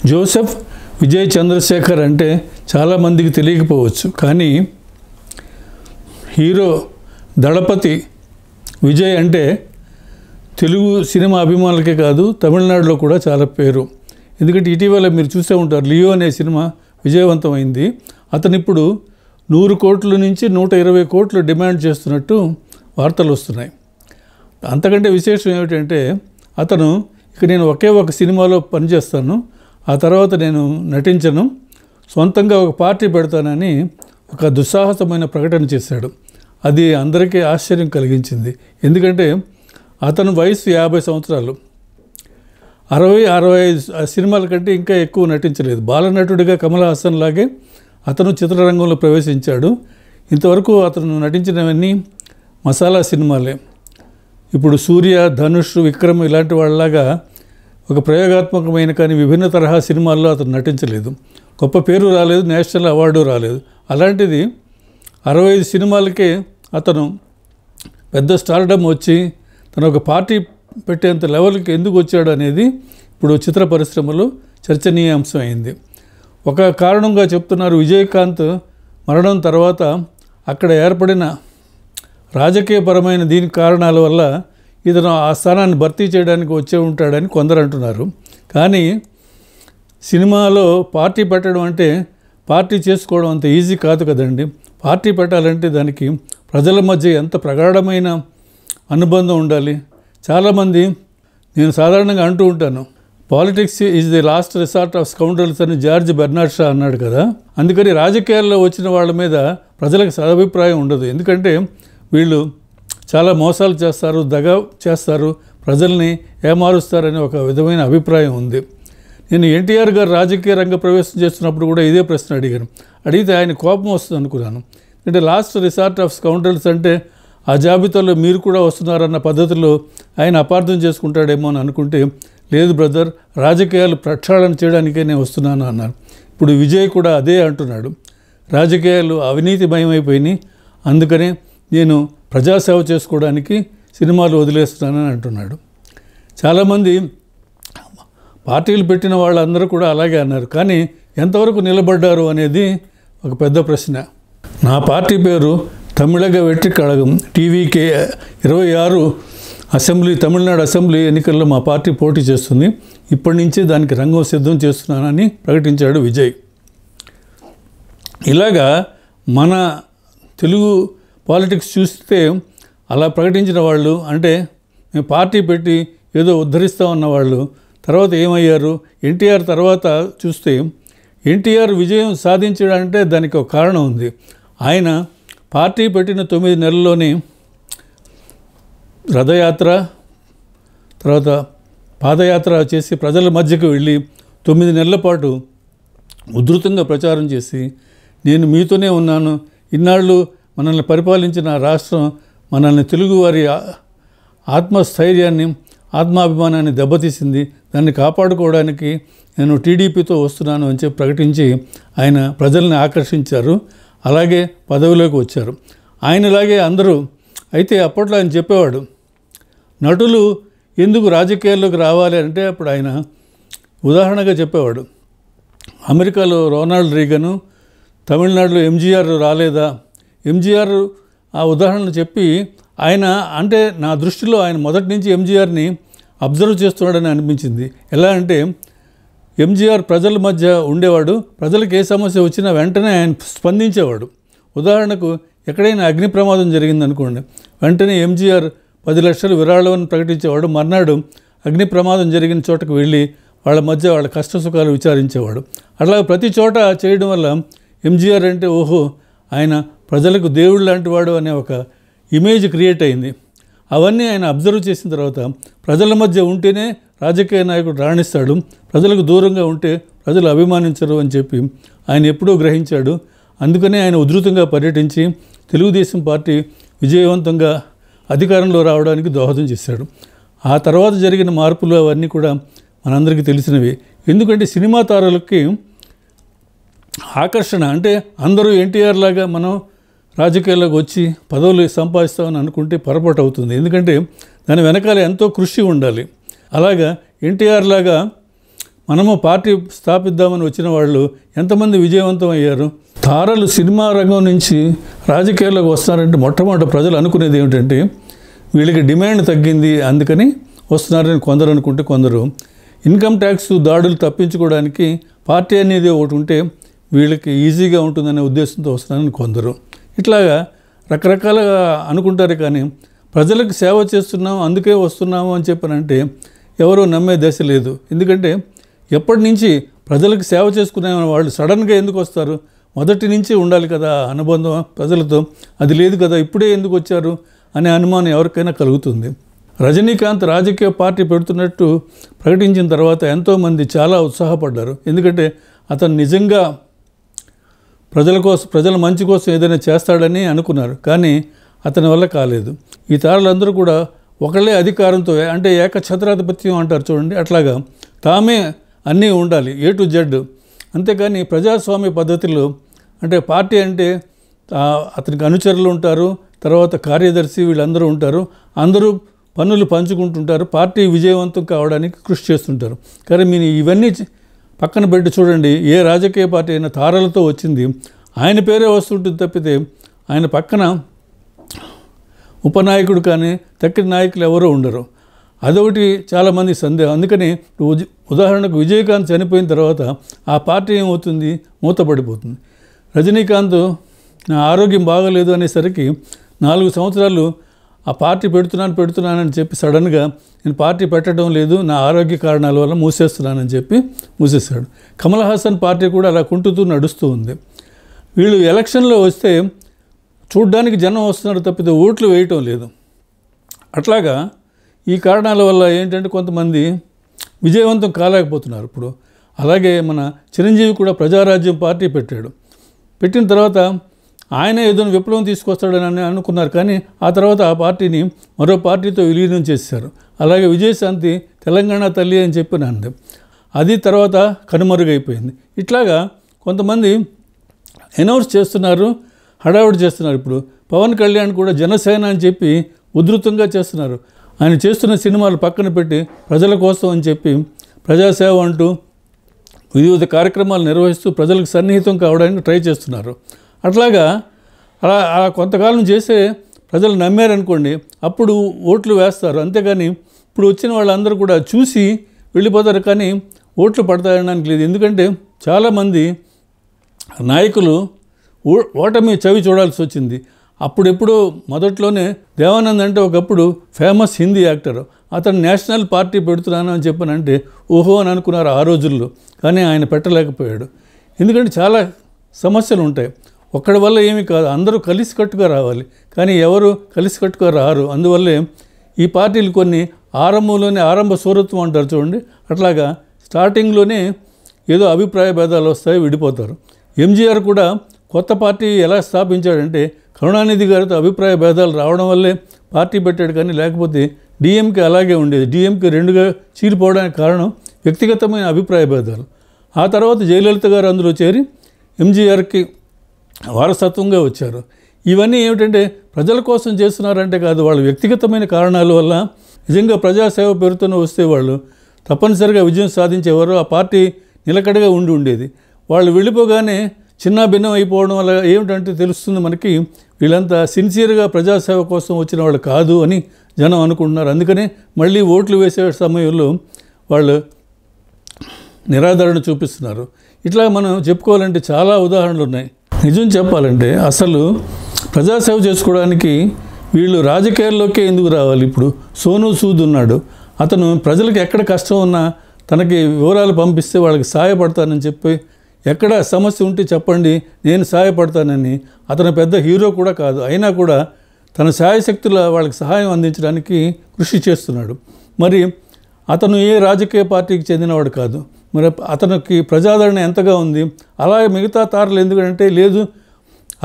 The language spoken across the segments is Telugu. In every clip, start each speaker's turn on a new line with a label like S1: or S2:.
S1: జోసెఫ్ విజయ్ చంద్రశేఖర్ అంటే చాలామందికి తెలియకపోవచ్చు, కానీ హీరో దళపతి విజయ్ అంటే తెలుగు సినిమా అభిమానులకే కాదు తమిళనాడులో కూడా చాలా పేరు. ఎందుకంటే ఇటీవల మీరు చూసే ఉంటారు, లియో అనే సినిమా విజయవంతమైంది. అతను ఇప్పుడు 100 కోట్ల నుంచి 120 కోట్లు డిమాండ్ చేస్తున్నట్టు వార్తలు వస్తున్నాయి. అంతకంటే విశేషం ఏమిటంటే అతను ఇక నేను ఒకే ఒక సినిమాలో పనిచేస్తాను, ఆ తర్వాత నేను నటించను, సొంతంగా ఒక పార్టీ పెడతానని ఒక దుస్సాహసమైన ప్రకటన చేశాడు. అది అందరికీ ఆశ్చర్యం కలిగించింది. ఎందుకంటే అతను వయసు 50 సంవత్సరాలు, 60-65 సినిమాల కంటే ఇంకా ఎక్కువ నటించలేదు. బాలనటుడిగా కమల్ హాసన్ లాగే అతను చిత్రరంగంలో ప్రవేశించాడు. ఇంతవరకు అతను నటించినవన్నీ మసాలా సినిమాలే. ఇప్పుడు సూర్య, ధనుష్, విక్రమ్ ఇలాంటి వాళ్ళలాగా ఒక ప్రయోగాత్మకమైన కానీ విభిన్న తరహా సినిమాల్లో అతను నటించలేదు. గొప్ప పేరు రాలేదు, నేషనల్ అవార్డు రాలేదు. అలాంటిది 65 సినిమాలకే అతను పెద్ద స్టార్డమ్ వచ్చి తను ఒక పార్టీ పెట్టేంత లెవెల్కి ఎందుకు వచ్చాడు అనేది ఇప్పుడు చిత్ర పరిశ్రమలో చర్చనీయాంశం అయింది. ఒక కారణంగా చెప్తున్నారు, విజయకాంత్ మరణం తర్వాత అక్కడ ఏర్పడిన రాజకీయపరమైన దీని కారణాల వల్ల ఇతను ఆ స్థానాన్ని భర్తీ చేయడానికి వచ్చే ఉంటాడని కొందరు అంటున్నారు. కానీ సినిమాలో పార్టీ పెట్టడం అంటే పార్టీ చేసుకోవడం అంత ఈజీ కాదు కదండి. పార్టీ పెట్టాలంటే దానికి ప్రజల మధ్య ఎంత ప్రగాఢమైన అనుబంధం ఉండాలి. చాలామంది, నేను సాధారణంగా అంటూ ఉంటాను, politics is the last resort of scoundrels అని జార్జ్ బెర్నార్డ్ షా అన్నాడు కదా. అందుకని రాజకీయాల్లో వచ్చిన వాళ్ళ మీద ప్రజలకు సదభిప్రాయం ఉండదు. ఎందుకంటే వీళ్ళు చాలా మోసాలు చేస్తారు, దగా చేస్తారు, ప్రజల్ని ఏమారుస్తారని ఒక విధమైన అభిప్రాయం ఉంది. నేను ఎన్టీఆర్ గారు రాజకీయ రంగ ప్రవేశం చేస్తున్నప్పుడు కూడా ఇదే ప్రశ్న అడిగాను. అడిగితే ఆయన కోపం వస్తుంది అనుకున్నాను. అంటే లాస్ట్ రిసార్ట్ ఆఫ్ స్కౌండ్రల్స్ అంటే ఆ జాబితాలో మీరు కూడా వస్తున్నారన్న పద్ధతిలో ఆయన అపార్థం చేసుకుంటాడేమో అని అనుకుంటే, లేదు బ్రదర్, రాజకీయాలు ప్రక్షాళన చేయడానికే నేను వస్తున్నాను అన్నారు. ఇప్పుడు విజయ్ కూడా అదే అంటున్నాడు, రాజకీయాలు అవినీతిమయమైపోయినాయి, అందుకనే నేను ప్రజాసేవ చేసుకోవడానికి సినిమాలు వదిలేస్తున్నానని అంటున్నాడు. చాలామంది పార్టీలు పెట్టిన వాళ్ళందరూ కూడా అలాగే అన్నారు. కానీ ఎంతవరకు నిలబడ్డారు అనేది ఒక పెద్ద ప్రశ్న. నా పార్టీ పేరు Tamilaga Vettri Kazhagam. TVK 26 assembly, Tamil Nadu assembly ఎన్నికల్లో మా పార్టీ పోటీ చేస్తుంది. ఇప్పటి నుంచే దానికి రంగం సిద్ధం చేస్తున్నానని ప్రకటించాడు విజయ్. ఇలాగా మన తెలుగు పాలిటిక్స్ చూస్తే అలా ప్రకటించిన వాళ్ళు, అంటే మేము పార్టీ పెట్టి ఏదో ఉద్ధరిస్తామన్న వాళ్ళు తర్వాత ఏమయ్యారు? ఎన్టీఆర్ తర్వాత చూస్తే ఎన్టీఆర్ విజయం సాధించడంటే దానికి ఒక కారణం ఉంది. ఆయన పార్టీ పెట్టిన 9 నెలల్లోనే రథయాత్ర, తర్వాత పాదయాత్ర చేసి ప్రజల మధ్యకు వెళ్ళి 9 నెలల పాటు ఉధృతంగా ప్రచారం చేసి, నేను మీతోనే ఉన్నాను, ఇన్నాళ్ళు మనల్ని పరిపాలించిన రాష్ట్రం మనల్ని తెలుగువారి ఆత్మస్థైర్యాన్ని, ఆత్మాభిమానాన్ని దెబ్బతీసింది, దాన్ని కాపాడుకోవడానికి నేను టీడీపీతో వస్తున్నాను అని చెప్పి ప్రకటించి ఆయన ప్రజల్ని ఆకర్షించారు. అలాగే పదవిలోకి వచ్చారు. ఆయనలాగే అందరూ. అయితే అప్పట్లో ఆయన చెప్పేవాడు, నటులు ఎందుకు రాజకీయాల్లోకి రావాలి అంటే అప్పుడు ఆయన ఉదాహరణగా చెప్పేవాడు, అమెరికాలో రొనాల్డ్ రీగను, తమిళనాడులో ఎంజీఆర్ రాలేదా? ఎంజీఆర్ ఆ ఉదాహరణలు చెప్పి ఆయన, అంటే నా దృష్టిలో ఆయన మొదటి నుంచి ఎంజీఆర్ని అబ్జర్వ్ చేస్తున్నాడని అనిపించింది. ఎలా అంటే ఎంజీఆర్ ప్రజల మధ్య ఉండేవాడు, ప్రజలకు ఏ సమస్య వచ్చినా వెంటనే ఆయన స్పందించేవాడు. ఉదాహరణకు ఎక్కడైనా అగ్ని ప్రమాదం జరిగిందనుకోండి, వెంటనే ఎంజీఆర్ 10 లక్షలు విరాళం ప్రకటించేవాడు. మర్నాడు అగ్ని ప్రమాదం జరిగిన చోటకు వెళ్ళి వాళ్ళ మధ్య వాళ్ళ కష్టసుఖాలు విచారించేవాడు. అట్లా ప్రతి చోట చేయడం వల్ల ఎంజీఆర్ అంటే ఓహో ఆయన ప్రజలకు దేవుడు లాంటి వాడు అనే ఒక ఇమేజ్ క్రియేట్ అయింది. అవన్నీ ఆయన అబ్జర్వ్ చేసిన తర్వాత ప్రజల మధ్య ఉంటేనే రాజకీయ నాయకుడు రాణిస్తాడు, ప్రజలకు దూరంగా ఉంటే ప్రజలు అభిమానించరు అని చెప్పి ఆయన ఎప్పుడూ గ్రహించాడు. అందుకనే ఆయన ఉధృతంగా పర్యటించి తెలుగుదేశం పార్టీ విజయవంతంగా అధికారంలో రావడానికి దోహదం చేశాడు. ఆ తర్వాత జరిగిన మార్పులు అవన్నీ కూడా మనందరికీ తెలిసినవి. ఎందుకంటే సినిమా తారలకి ఆకర్షణ, అంటే అందరూ ఎన్టీఆర్ లాగా మనం రాజకీయాల్లోకి వచ్చి పదవులు సంపాదిస్తామని అనుకుంటే పొరపాటు అవుతుంది. ఎందుకంటే దాని వెనకాల ఎంతో కృషి ఉండాలి. అలాగా ఎన్టీఆర్ లాగా మనము పార్టీ స్థాపిద్దామని వచ్చిన వాళ్ళు ఎంతమంది విజయవంతం అయ్యారు? తారలు సినిమా రంగం నుంచి రాజకీయాల్లోకి వస్తున్నారంటే మొట్టమొదటి ప్రజలు అనుకునేది ఏమిటంటే వీళ్ళకి డిమాండ్ తగ్గింది అందుకని వస్తున్నారని కొందరు అనుకుంటే, కొందరు ఇన్కమ్ ట్యాక్స్ దాడులు తప్పించుకోవడానికి పార్టీ అనేది ఒకటి ఉంటే వీళ్ళకి ఈజీగా ఉంటుందనే ఉద్దేశంతో వస్తున్నారని కొందరు. ఇట్లాగా రకరకాలుగా అనుకుంటారు. కానీ ప్రజలకు సేవ చేస్తున్నాం అందుకే వస్తున్నాము అని చెప్పనంటే ఎవరూ నమ్మే దశ లేదు. ఎందుకంటే ఎప్పటి నుంచి ప్రజలకు సేవ చేసుకునే వాళ్ళు సడన్గా ఎందుకు వస్తారు? మొదటి నుంచి ఉండాలి కదా అనుబంధం ప్రజలతో, అది లేదు కదా, ఇప్పుడే ఎందుకు వచ్చారు అనే అనుమానం ఎవరికైనా కలుగుతుంది. రజనీకాంత్ రాజకీయ పార్టీ పెడుతున్నట్టు ప్రకటించిన తర్వాత ఎంతోమంది చాలా ఉత్సాహపడ్డారు. ఎందుకంటే అతను నిజంగా ప్రజల మంచి కోసం ఏదైనా చేస్తాడని అనుకున్నారు. కానీ అతని వల్ల కాలేదు. ఈ తారలందరూ కూడా ఒకళ్ళే అధికారంతో, అంటే ఏకఛత్రాధిపత్యం అంటారు చూడండి, అట్లాగా తామే అన్నీ ఉండాలి A to Z. అంతేకాని ప్రజాస్వామ్య పద్ధతిలో అంటే పార్టీ అంటే అతనికి అనుచరులు ఉంటారు, తర్వాత కార్యదర్శి, వీళ్ళందరూ ఉంటారు, అందరూ పన్నులు పంచుకుంటుంటారు, పార్టీ విజయవంతం కావడానికి కృషి చేస్తుంటారు. కానీ మీరు ఇవన్నీ పక్కన పెట్టి చూడండి, ఏ రాజకీయ పార్టీ అయినా తారలతో వచ్చింది ఆయన పేరే వస్తుంటుంది తప్పితే ఆయన పక్కన ఉపనాయకుడు కానీ తక్కిన నాయకులు ఎవరూ ఉండరు. అదొకటి చాలామంది సందేహం. అందుకని ఉదాహరణకు విజయకాంత్ చనిపోయిన తర్వాత ఆ పార్టీ ఏమవుతుంది? మూతపడిపోతుంది. రజనీకాంత్ నా ఆరోగ్యం బాగోలేదు అనేసరికి 4 సంవత్సరాలు ఆ పార్టీ పెడుతున్నానని చెప్పి సడన్గా నేను పార్టీ పెట్టడం లేదు, నా ఆరోగ్య కారణాల వల్ల మూసేస్తున్నానని చెప్పి మూసేశాడు. కమల్ హాసన్ పార్టీ కూడా అలా కుంటుతూ నడుస్తూ ఉంది. వీళ్ళు ఎలక్షన్లో వస్తే చూడ్డానికి జనం వస్తున్నారు తప్పితే ఓట్లు వేయటం లేదు. అట్లాగా ఈ కారణాల వల్ల ఏంటంటే కొంతమంది విజయవంతం కాలేకపోతున్నారు. ఇప్పుడు అలాగే మన చిరంజీవి కూడా ప్రజారాజ్యం పార్టీ పెట్టిన తర్వాత ఆయన ఏదో విప్లవం తీసుకొస్తాడని అనుకున్నారు. కానీ ఆ తర్వాత ఆ పార్టీని మరో పార్టీతో విలీనం చేశారు. అలాగే విజయశాంతి తెలంగాణ తల్లి అని చెప్పిన అంది, అది తర్వాత కనుమరుగైపోయింది. ఇట్లాగా కొంతమంది అనౌన్స్ చేస్తున్నారు, హడావుడి చేస్తున్నారు. ఇప్పుడు పవన్ కళ్యాణ్ కూడా జనసేన అని చెప్పి ఉధృతంగా చేస్తున్నారు. ఆయన చేస్తున్న సినిమాలు పక్కన పెట్టి ప్రజల కోసం అని చెప్పి ప్రజాసేవ అంటూ వివిధ కార్యక్రమాలు నిర్వహిస్తూ ప్రజలకు సన్నిహితం కావడానికి ట్రై చేస్తున్నారు. అట్లాగా అలా కొంతకాలం చేసే ప్రజలు నమ్మారనుకోండి, అప్పుడు ఓట్లు వేస్తారు. అంతేగాని ఇప్పుడు వచ్చిన వాళ్ళందరూ కూడా చూసి వెళ్ళిపోతారు, కానీ ఓట్లు పడతాయనడానికి లేదు. ఎందుకంటే చాలామంది నాయకులు ఓటమి చవి చూడాల్సి వచ్చింది. అప్పుడెప్పుడు మొదట్లోనే దేవానంద్ అంటే ఒకప్పుడు ఫేమస్ హిందీ యాక్టర్, అతను నేషనల్ పార్టీ పెడుతున్నాను అని చెప్పానంటే ఓహో అని అనుకున్నారు ఆ రోజుల్లో. కానీ ఆయన పెట్టలేకపోయాడు. ఎందుకంటే చాలా సమస్యలు ఉంటాయి. ఒక్కడి వల్ల ఏమీ కాదు, అందరూ కలిసికట్టుగా రావాలి. కానీ ఎవరు కలిసికట్టుగా రారు. అందువల్లే ఈ పార్టీలు కొన్ని ఆరంభ సూరత్వం అంటారు చూడండి, అట్లాగా స్టార్టింగ్లోనే ఏదో అభిప్రాయ భేదాలు వస్తాయి, విడిపోతారు. ఎంజీఆర్ కూడా కొత్త పార్టీ ఎలా స్థాపించాడంటే కరుణానిధి గారితో అభిప్రాయ భేదాలు రావడం వల్లే పార్టీ పెట్టాడు. కానీ లేకపోతే డిఎంకే అలాగే ఉండేది. డిఎంకే 2గా చీలిపోవడానికి కారణం వ్యక్తిగతమైన అభిప్రాయ భేదాలు. ఆ తర్వాత జయలలిత గారు అందులో చేరి ఎంజీఆర్కి వారసత్వంగా వచ్చారు. ఇవన్నీ ఏమిటంటే ప్రజల కోసం చేస్తున్నారంటే కాదు, వాళ్ళ వ్యక్తిగతమైన కారణాల వల్ల నిజంగా ప్రజాసేవ పేరుతోనే వస్తే వాళ్ళు తప్పనిసరిగా విజయం సాధించేవారు. ఆ పార్టీ నిలకడగా ఉండేది. వాళ్ళు వెళ్ళిపోగానే చిన్న భిన్నం అయిపోవడం వల్ల ఏమిటంటే తెలుస్తుంది మనకి, వీళ్ళంతా సిన్సియర్గా ప్రజాసేవ కోసం వచ్చిన వాళ్ళు కాదు అని జనం అనుకుంటున్నారు. అందుకనే మళ్ళీ ఓట్లు వేసే సమయంలో వాళ్ళు నిరాదరణ చూపిస్తున్నారు. ఇట్లా మనం చెప్పుకోవాలంటే చాలా ఉదాహరణలు ఉన్నాయి. నిజం చెప్పాలంటే అసలు ప్రజాసేవ చేసుకోవడానికి వీళ్ళు రాజకీయాల్లోకే ఎందుకు రావాలి? ఇప్పుడు సోనూ సూద్ ఉన్నాడు, అతను ప్రజలకు ఎక్కడ కష్టం ఉన్నా తనకి వివరాలు పంపిస్తే వాళ్ళకి సహాయపడతానని చెప్పి, ఎక్కడ సమస్య ఉంటే చెప్పండి నేను సహాయపడతానని. అతను పెద్ద హీరో కూడా కాదు, అయినా కూడా తన శాయశక్తుల వాళ్ళకి సహాయం అందించడానికి కృషి చేస్తున్నాడు. మరి అతను ఏ రాజకీయ పార్టీకి చెందినవాడు కాదు. మరి అతనికి ప్రజాదరణ ఎంతగా ఉంది? అలాగే మిగతా తారలు ఎందుకంటే లేదు,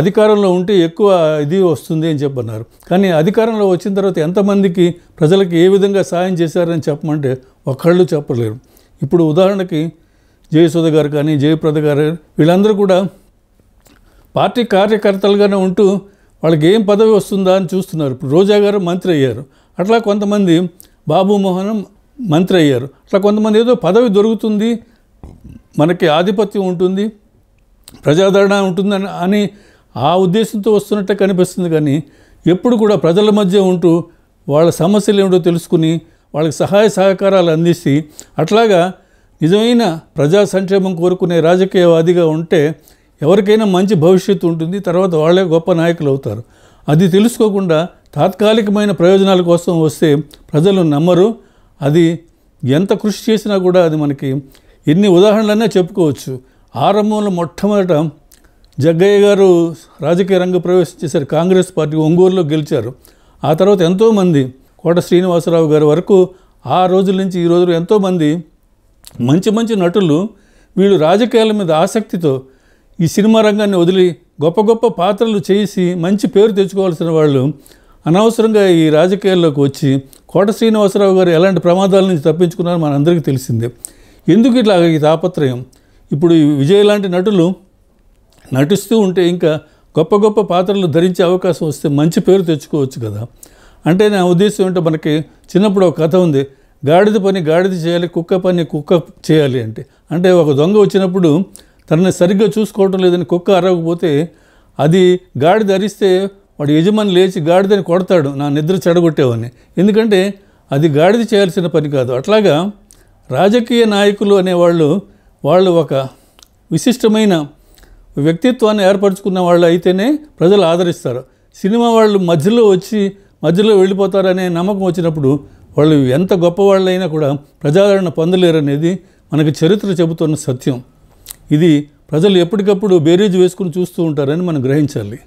S1: అధికారంలో ఉంటే ఎక్కువ ఇది వస్తుంది అని చెప్పన్నారు. కానీ అధికారంలో వచ్చిన తర్వాత ఎంతమందికి ప్రజలకు ఏ విధంగా సాయం చేశారని చెప్పమంటే ఒక్కళ్ళు చెప్పలేరు. ఇప్పుడు ఉదాహరణకి జయసుధ గారు కానీ జయప్రద గారు వీళ్ళందరూ కూడా పార్టీ కార్యకర్తలుగానే ఉంటూ వాళ్ళకి ఏం పదవి వస్తుందా అని చూస్తున్నారు. ఇప్పుడు రోజా గారు మంత్రి అయ్యారు, అట్లా కొంతమంది బాబు మోహన్ మంత్రి అయ్యారు, అట్లా కొంతమంది ఏదో పదవి దొరుకుతుంది మనకి ఆధిపత్యం ఉంటుంది, ప్రజాదరణ ఉంటుందని అని ఆ ఉద్దేశంతో వస్తున్నట్టే కనిపిస్తుంది. కానీ ఎప్పుడు కూడా ప్రజల మధ్య ఉంటూ వాళ్ళ సమస్యలు ఏమిటో తెలుసుకుని వాళ్ళకి సహాయ సహకారాలు అందిస్తే, అట్లాగా నిజమైన ప్రజా సంక్షేమం కోరుకునే రాజకీయవాదిగా ఉంటే ఎవరికైనా మంచి భవిష్యత్తు ఉంటుంది, తర్వాత వాళ్ళే గొప్ప నాయకులు అవుతారు. అది తెలుసుకోకుండా తాత్కాలికమైన ప్రయోజనాల కోసం వస్తే ప్రజలు నమ్మరు. అది ఎంత కృషి చేసినా కూడా అది మనకి ఎన్ని ఉదాహరణలనే చెప్పుకోవచ్చు. ఆరంభంలో మొట్టమొదట జగ్గయ్య గారు రాజకీయ రంగ ప్రవేశం చేశారు, కాంగ్రెస్ పార్టీ ఒంగోలులో గెలిచారు. ఆ తర్వాత ఎంతోమంది కోట శ్రీనివాసరావు గారి వరకు ఆ రోజుల నుంచి ఈ రోజులు ఎంతోమంది మంచి మంచి నటులు వీళ్ళు రాజకీయాల మీద ఆసక్తితో ఈ సినిమా రంగాన్ని వదిలి గొప్ప గొప్ప పాత్రలు చేసి మంచి పేరు తెచ్చుకోవాల్సిన వాళ్ళు అనవసరంగా ఈ రాజకీయాల్లోకి వచ్చి కోట శ్రీనివాసరావు గారు ఎలాంటి ప్రమాదాల నుంచి తప్పించుకున్నారో మనందరికీ తెలిసిందే. ఎందుకు ఇట్లా ఈ తాపత్రయం? ఇప్పుడు ఈ విజయ్ లాంటి నటులు నటిస్తూ ఉంటే ఇంకా గొప్ప గొప్ప పాత్రలు ధరించే అవకాశం వస్తే మంచి పేరు తెచ్చుకోవచ్చు కదా. అంటే నా ఉద్దేశం ఏంటో, మనకి చిన్నప్పుడు ఒక కథ ఉంది, గాడిద పని గాడిద చేయాలి, కుక్క పని కుక్క చేయాలి. అంటే ఒక దొంగ వచ్చినప్పుడు తనని సరిగ్గా చూసుకోవటం లేదని కుక్క అరవకపోతే అది గాడిద అరిస్తే వాడు యజమాని లేచి గాడిదని కొడతాడు, నా నిద్ర చెడగొట్టేవని. ఎందుకంటే అది గాడిద చేయాల్సిన పని కాదు. అట్లాగా రాజకీయ నాయకులు అనేవాళ్ళు వాళ్ళు ఒక విశిష్టమైన వ్యక్తిత్వాన్ని ఏర్పరచుకున్న వాళ్ళు అయితేనే ప్రజలు ఆదరిస్తారు. సినిమా వాళ్ళు మధ్యలో వచ్చి మధ్యలో వెళ్ళిపోతారనే నమ్మకం వచ్చినప్పుడు వాళ్ళు ఎంత గొప్పవాళ్ళైనా కూడా ప్రజాదరణ పొందలేరనేది మనకి చరిత్ర చెబుతున్న సత్యం. ఇది ప్రజలు ఎప్పటికప్పుడు బేరీజు వేసుకుని చూస్తూ ఉంటారని మనం గ్రహించాలి.